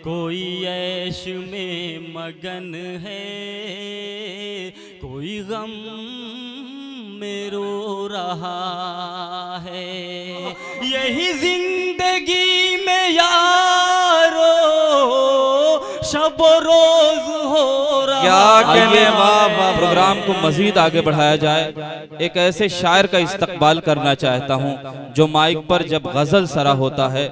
कोई ऐश में मगन है, कोई गम में रो रहा है। यही जिंदगी में यारो शब रोज हो रहा। क्या कहने, वाह वाह। प्रोग्राम को मजीद आगे बढ़ाया जाए। एक ऐसे शायर का इस्तकबाल करना चाहता हूँ जो माइक पर जब गजल सरा होता है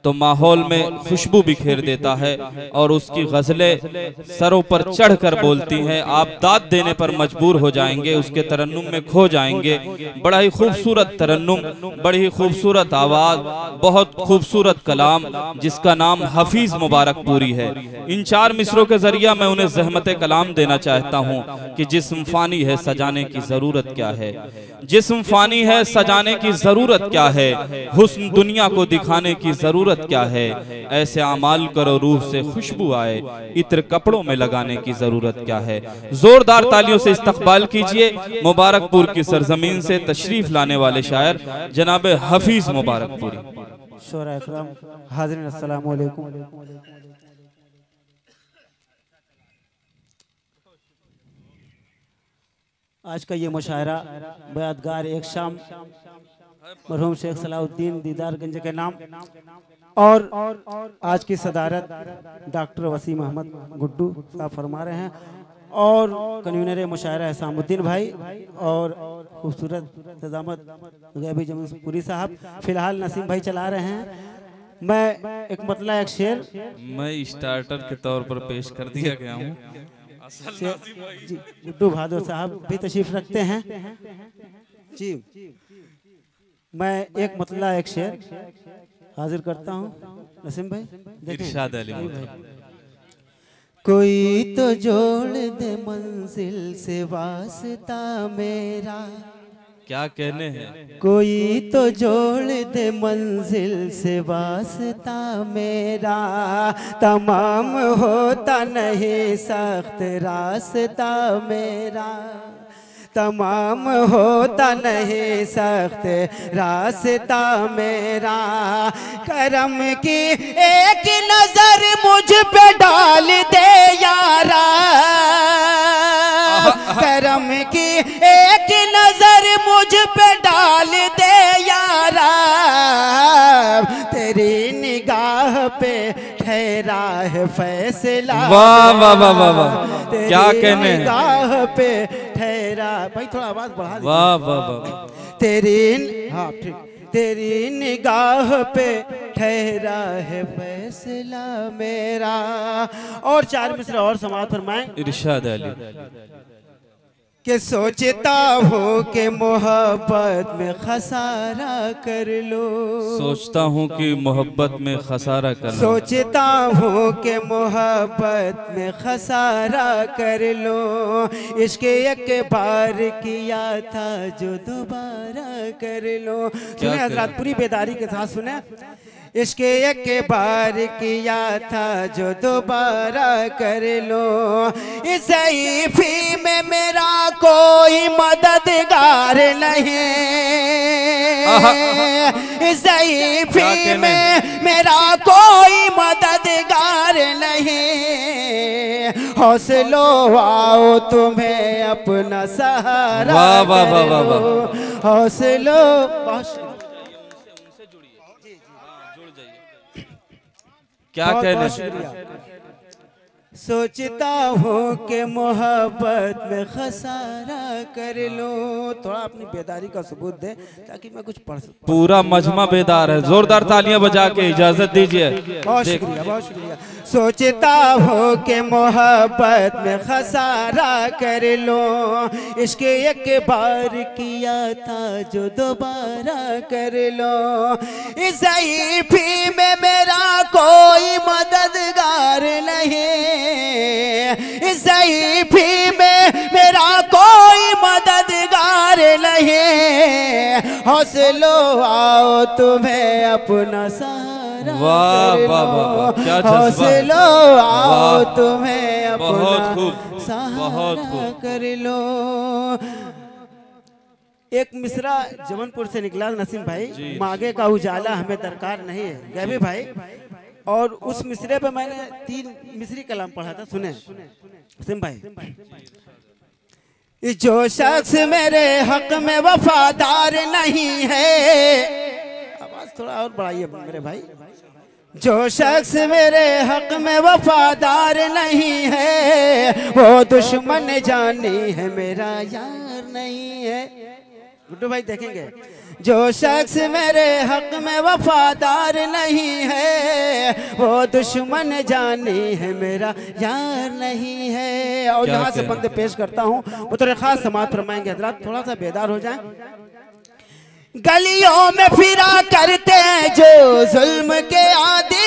तो माहौल में खुशबू बिखेर देता है और उसकी गजलें सरों पर चढ़कर बोलती हैं। आप दाद देने पर मजबूर हो जाएंगे, उसके तरन्नुम में खो जाएंगे। बड़ा ही खूबसूरत तरन्नुम, बड़ी ही खूबसूरत आवाज, बहुत खूबसूरत कलाम, जिसका नाम हफीज मुबारकपुरी है। इन 4 मिसरों के जरिए मैं उन्हें ज़हमत कलाम देना चाहता हूँ कि जिस्म फानी है सजाने की जरूरत क्या है, जिस्म फानी है सजाने की जरूरत क्या है, हुस्न दुनिया को दिखाने की जरूरत क्या है। ऐसे अमाल करो रूह से खुशबू आए, इत्र कपड़ों में लगाने की जरूरत क्या है। जोरदार तालियों से इस्तकबाल कीजिए मुबारकपुर की सरजमीन से तशरीफ लाने वाले शायर जनाब हफीज मुबारकपुरी। शोरा इकराम, हाज़िरीन अस्सलामु अलैकुम। आज का ये मुशायरा बयातगार एक शाम मरहूम शेख सलाहुद्दीन दीदारगंज के नाम और आज की सदारत डॉक्टर वसीम अहमद गुड्डू साहब फरमा रहे हैं और कन्वीनर मुशायरा हसामुद्दीन भाई और खूबसूरत तजामत गैबी जमशेदपुरी साहब। फिलहाल नसीम भाई चला रहे हैं। मैं एक मतला एक शेर मैं स्टार्टर के तौर पर पेश कर दिया गया हूँ। गुड्डू बहादुर साहब भी तशरीफ रखते हैं जी। मैं एक मतला एक शेर हाजिर करता हूँ। नसीम भाई इरशाद अली कोई तो जोड़ दे मंजिल से वास्ता मेरा। क्या कहने हैं। कोई तो जोड़ दे मंजिल से वास्ता मेरा, तमाम होता नहीं सख्त रास्ता मेरा, तमाम होता नहीं सख्त रास्ता मेरा। करम की एक नजर मुझ पे डाल दे यारा, करम की एक नजर मुझ पे डाल दे यारा। तेरी निगाह पे ठहरा है फैसला। वाह वाह वाह वाह वाह, क्या कहने हैं। निगाह पे ठहरा, भाई थोड़ा आवाज बढ़ा दीजिए। वाह वाह वाह। तेरी, हाँ ठीक, तेरी निगाह पे ठहरा है फैसला मेरा। और 4 मिसरे और समाअत फरमाएं। इरशाद अली कि सोचता हूँ कि मोहब्बत में खसारा कर लो, सोचता हूँ कि मोहब्बत में खसारा कर लो, सोचता हूँ कि मोहब्बत में खसारा कर लो। इश्क एक बार किया था जो दोबारा कर लो। सुने हजरात, पूरी बेदारी के साथ सुने। इश्क एक बार किया था जो दोबारा कर लो। इस ज़ईफ़ी में मेरा कोई मददगार नहीं, इस ज़ईफ़ी में मेरा कोई मददगार नहीं। हौसलो आओ तुम्हें अपना सहारा, वाह वाह वाह वाह वाह। हौसलो। क्या कहने। सोचता हूँ कि मोहब्बत में खसारा कर लो। थोड़ा अपनी बेदारी का सबूत दे ताकि मैं कुछ पढ़ सकूं। पूरा मजमा बेदार है, जोरदार तालियां बजा के इजाजत दीजिए। बहुत शुक्रिया, बहुत शुक्रिया। सोचता हूँ कि मोहब्बत में खसारा कर लो। इश्क एक बार किया था जो दोबारा कर लो। इस ज़ईफ़ी में मेरा कोई मददगार नहीं, इस ज़ईफ़ी में मेरा कोई मददगार नहीं। हौसलो आओ तुम्हें अपना सहारा, वाह वाह वाह, क्या हौसलो आओ तुम्हें अपना सहारा कर लो। एक मिसरा जमनपुर से निकला नसीम भाई। मांगे का उजाला हमें दरकार नहीं है। गैबी भाई और उस मिसरे पे मैंने 3 मिसरी कलाम पढ़ा था, सुने सिम भाई। जो शख्स मेरे हक में वफादार नहीं है, आवाज थोड़ा और बढ़ाइए मेरे भाई। जो शख्स मेरे हक में वफादार नहीं है, वो दुश्मन जानी है मेरा यार नहीं है। गुड्डू भाई देखेंगे, जो शख्स मेरे हक में वफादार नहीं है, वो दुश्मन जानी है मेरा यार नहीं है। और यहाँ से बंद पेश करता हूँ, वो थोड़े खास समात फरमाएंगे हजरात, थोड़ा सा बेदार हो जाए। गलियों में फिरा करते हैं जो जुल्म के आदि,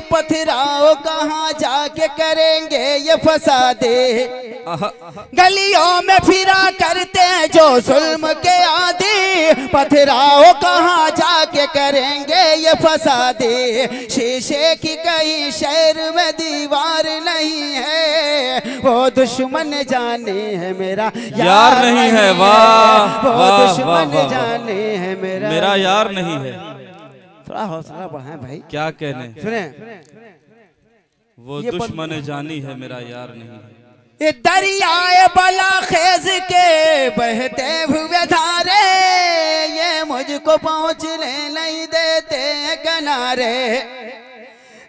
पथराओ कहाँ जाके करेंगे ये फसादे। गलियों में फिरा करते हैं जो जुल्म के आदि, पथराओ कहाँ जाके करेंगे ये फसादे। शीशे की कहीं शहर में दीवार नहीं है, वो दुश्मन जाने है मेरा यार नहीं है। वाह वो वाह दुश्मन वाह, जाने है मेरा यार नहीं है। थोड़ा हौसला बढ़ाएं भाई, क्या कहने, सुने। वो दुश्मन जानी है मेरा यार नहीं है। ये दरियाए बला खेज के बहते हुए धारे, ये मुझको पहुंचने नहीं देते किनारे।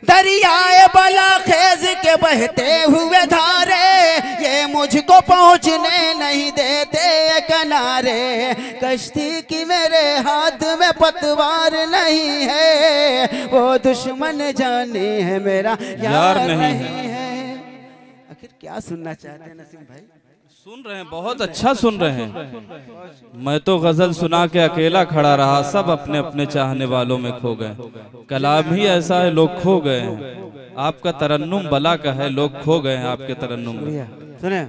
दरियाए बला खेज के बहते हुए धारे, ये मुझको पहुंचने नहीं देते किनारे। कश्ती की मेरे हाथ में पतवार नहीं है, वो दुश्मन जाने है मेरा यार नहीं है। आखिर क्या सुनना चाहते हैं नसीम भाई? सुन रहे हैं, बहुत अच्छा सुन रहे हैं। मैं तो गजल सुना के अकेला खड़ा रहा, सब अपने अपने चाहने वालों में खो गए। कलाम ही ऐसा है, लोग खो गए हैं। आपका तरन्नुम बला का है, लोग खो गए हैं आपके तरन्नुम में। सुने,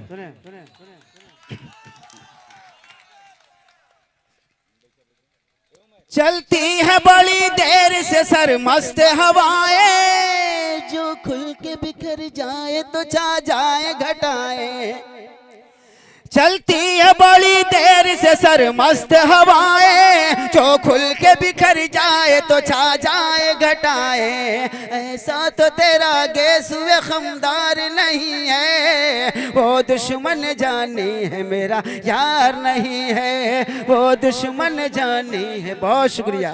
चलती है बड़ी देर से सरमस्त हवाएं, जो खुल के बिखर जाए तो छा जाए घटाएं। चलती है बड़ी देर से सरमस्त हवाएं, जो खुल के बिखर जाए तो छा जाए घटाएं। ऐसा तो तेरा गेसुए खमदार नहीं है, वो दुश्मन जानी है मेरा यार नहीं है, वो दुश्मन जानी है। बहुत शुक्रिया,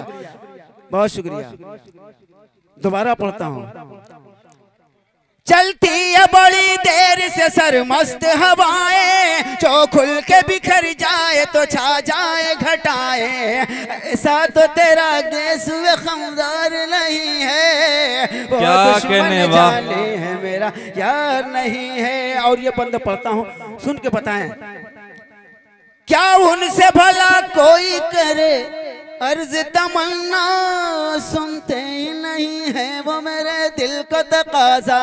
बहुत शुक्रिया। दोबारा पढ़ता हूँ। चलती है बड़ी देर से सरमस्त हवाएं, जो खुल के बिखर जाए तो छा जाए घटाए। ऐसा तो तेरा गेसुए खमदार नहीं है, वो दुश्मन जाने है मेरा यार नहीं है। और ये बंद पढ़ता हूँ, सुन के बताएं। क्या उनसे भला कोई करे अर्ज तमन्ना, सुनते ही नहीं है वो मेरे दिल को तकाजा।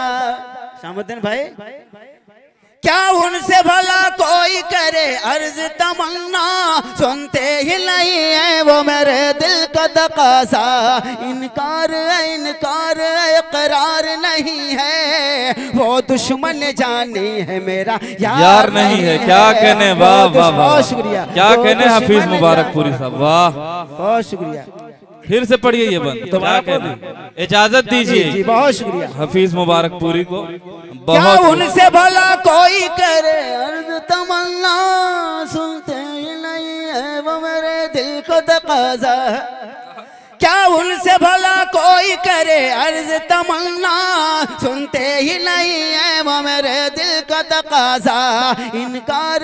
शामुद्दीन भाई, क्या उनसे भला कोई करे अर्ज तमन्ना, सुनते ही नहीं है वो मेरे दिल का तकाजा। इनकार इकरार नहीं है, वो दुश्मन जानी है मेरा यार नहीं है। क्या कहने, वाह वाह वाह, शुक्रिया। क्या कहने हफीज मुबारकपुरी साहब, वाह बहुत शुक्रिया। फिर से पढ़िए ये बंद, क्या कहने, इजाजत दीजिए। जी बहुत शुक्रिया हफीज मुबारकपुरी को। क्या उनसे भला कोई करे अर्ज तमन्ना, सुनते ही नहीं है वो मेरे दिल को तकाजा। क्या उनसे भला कोई करे अर्ज तमन्ना, सुनते ही नहीं है वो मेरे दिल का तकाजा। इनकार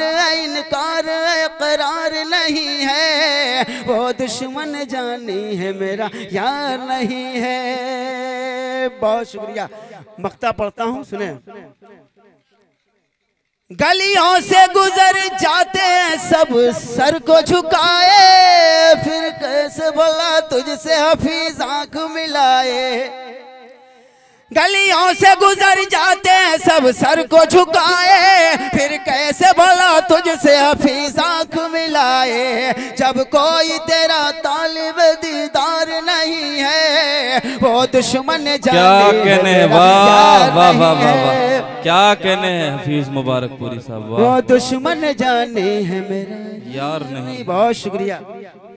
इकरार नहीं है, वो दुश्मन जानी है मेरा यार नहीं है। बहुत शुक्रिया। मक्ता पढ़ता हूँ, सुने। गलियों से गुजर जाते हैं सब सर को झुकाए, फिर कैसे भला तुझसे हफीज आंख मिलाए। गलियों से गुजर जाते हैं सब सर को झुकाए, फिर कैसे भला तुझसे हफीज आंख मिलाए। जब कोई तेरा तालिब दीदार नहीं है, वो दुश्मन जाने। क्या कहने, वाह वाह वाह वाह, क्या कहने हफीज मुबारकपुरी साहब, वो दुश्मन जाने है मेरा यार नहीं। बहुत शुक्रिया।